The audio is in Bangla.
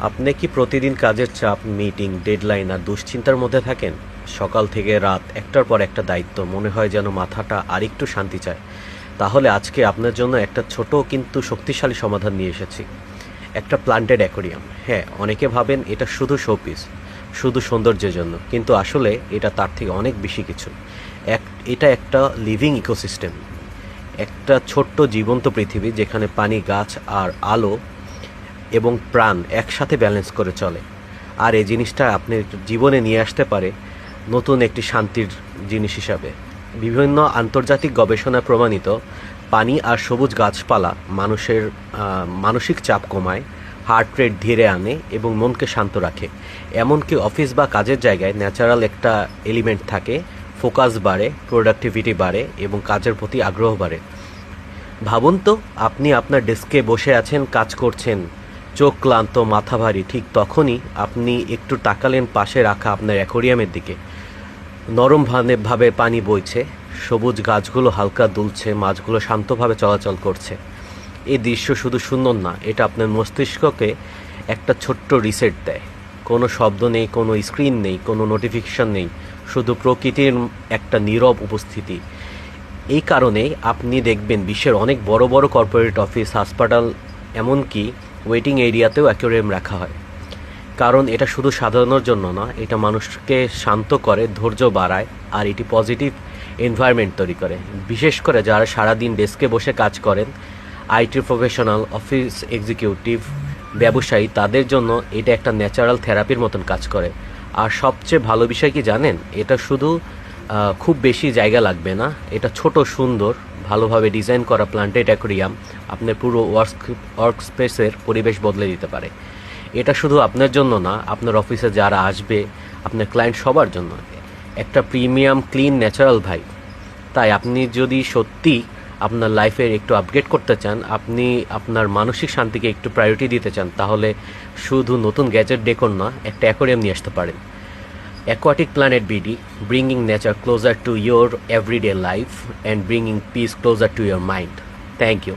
আপনি কি প্রতিদিন কাজের চাপ, মিটিং, ডেডলাইন আর দুশ্চিন্তার মধ্যে থাকেন? সকাল থেকে রাত একটার পর একটা দায়িত্ব, মনে হয় যেন মাথাটা আরেকটু শান্তি চায়। তাহলে আজকে আপনার জন্য একটা ছোট কিন্তু শক্তিশালী সমাধান নিয়ে এসেছি। একটা প্লান্টেড অ্যাকোরিয়াম। হ্যাঁ, অনেকে ভাবেন এটা শুধু শোপিস, শুধু সৌন্দর্যের জন্য, কিন্তু আসলে এটা তার থেকে অনেক বেশি কিছু। এক এটা একটা লিভিং ইকোসিস্টেম, একটা ছোট্ট জীবন্ত পৃথিবী যেখানে পানি, গাছ আর আলো এবং প্রাণ একসাথে ব্যালেন্স করে চলে। আর এই জিনিসটা আপনি জীবনে নিয়ে আসতে পারে নতুন একটি শান্তির জিনিস হিসাবে। বিভিন্ন আন্তর্জাতিক গবেষণায় প্রমাণিত, পানি আর সবুজ গাছপালা মানুষের মানসিক চাপ কমায়, হার্ট রেট ধীরে আনে এবং মনকে শান্ত রাখে। এমনকি অফিস বা কাজের জায়গায় ন্যাচারাল একটা এলিমেন্ট থাকে, ফোকাস বাড়ে, প্রোডাক্টিভিটি বাড়ে এবং কাজের প্রতি আগ্রহ বাড়ে। ভাবুন তো, আপনি আপনার ডেস্কে বসে আছেন, কাজ করছেন, চোখ ক্লান্ত, মাথা ভারী, ঠিক তখনই আপনি একটু তাকালেন পাশে রাখা আপনার অ্যাকোরিয়ামের দিকে। নরম ভাবে পানি বইছে, সবুজ গাছগুলো হালকা দুলছে, মাছগুলো শান্তভাবে চলাচল করছে। এই দৃশ্য শুধু সুন্দর না, এটা আপনার মস্তিষ্ককে একটা ছোট্ট রিসেট দেয়। কোনো শব্দ নেই, কোনো স্ক্রিন নেই, কোনো নোটিফিকেশন নেই, শুধু প্রকৃতির একটা নীরব উপস্থিতি। এই কারণেই আপনি দেখবেন বিশ্বের অনেক বড় বড় কর্পোরেট অফিস, হাসপাতাল, এমনকি ওয়েটিং এরিয়াতেও অ্যাকোয়ারিয়াম রাখা হয়। কারণ এটা শুধু সাধারণের জন্য না, এটা মানুষকে শান্ত করে, ধৈর্য বাড়ায়, আর এটি পজিটিভ এনভায়রনমেন্ট তৈরি করে। বিশেষ করে যারা সারাদিন ডেস্কে বসে কাজ করেন, আইটি প্রফেশনাল, অফিস এক্সিকিউটিভ, ব্যবসায়ী, তাদের জন্য এটা একটা ন্যাচারাল থেরাপির মতন কাজ করে। আর সবচেয়ে ভালো বিষয় কি জানেন? এটা শুধু খুব বেশি জায়গা লাগবে না। এটা ছোট, সুন্দর, ভালোভাবে ডিজাইন করা প্লান্টেড অ্যাকোরিয়াম আপনার পুরো ওয়ার্ক স্পেসের পরিবেশ বদলে দিতে পারে। এটা শুধু আপনার জন্য না, আপনার অফিসে যারা আসবে, আপনার ক্লায়েন্ট, সবার জন্য একটা প্রিমিয়াম, ক্লিন, ন্যাচারাল ভাইব। তাই আপনি যদি সত্যি আপনার লাইফের একটু আপগ্রেড করতে চান, আপনি আপনার মানসিক শান্তিকে একটু প্রায়োরিটি দিতে চান, তাহলে শুধু নতুন গ্যাজেট ডেকোর না, একটা অ্যাকোরিয়াম নিয়ে আসতে পারেন। Aquatic Planet BD, bringing nature closer to your everyday life and bringing peace closer to your mind. Thank you.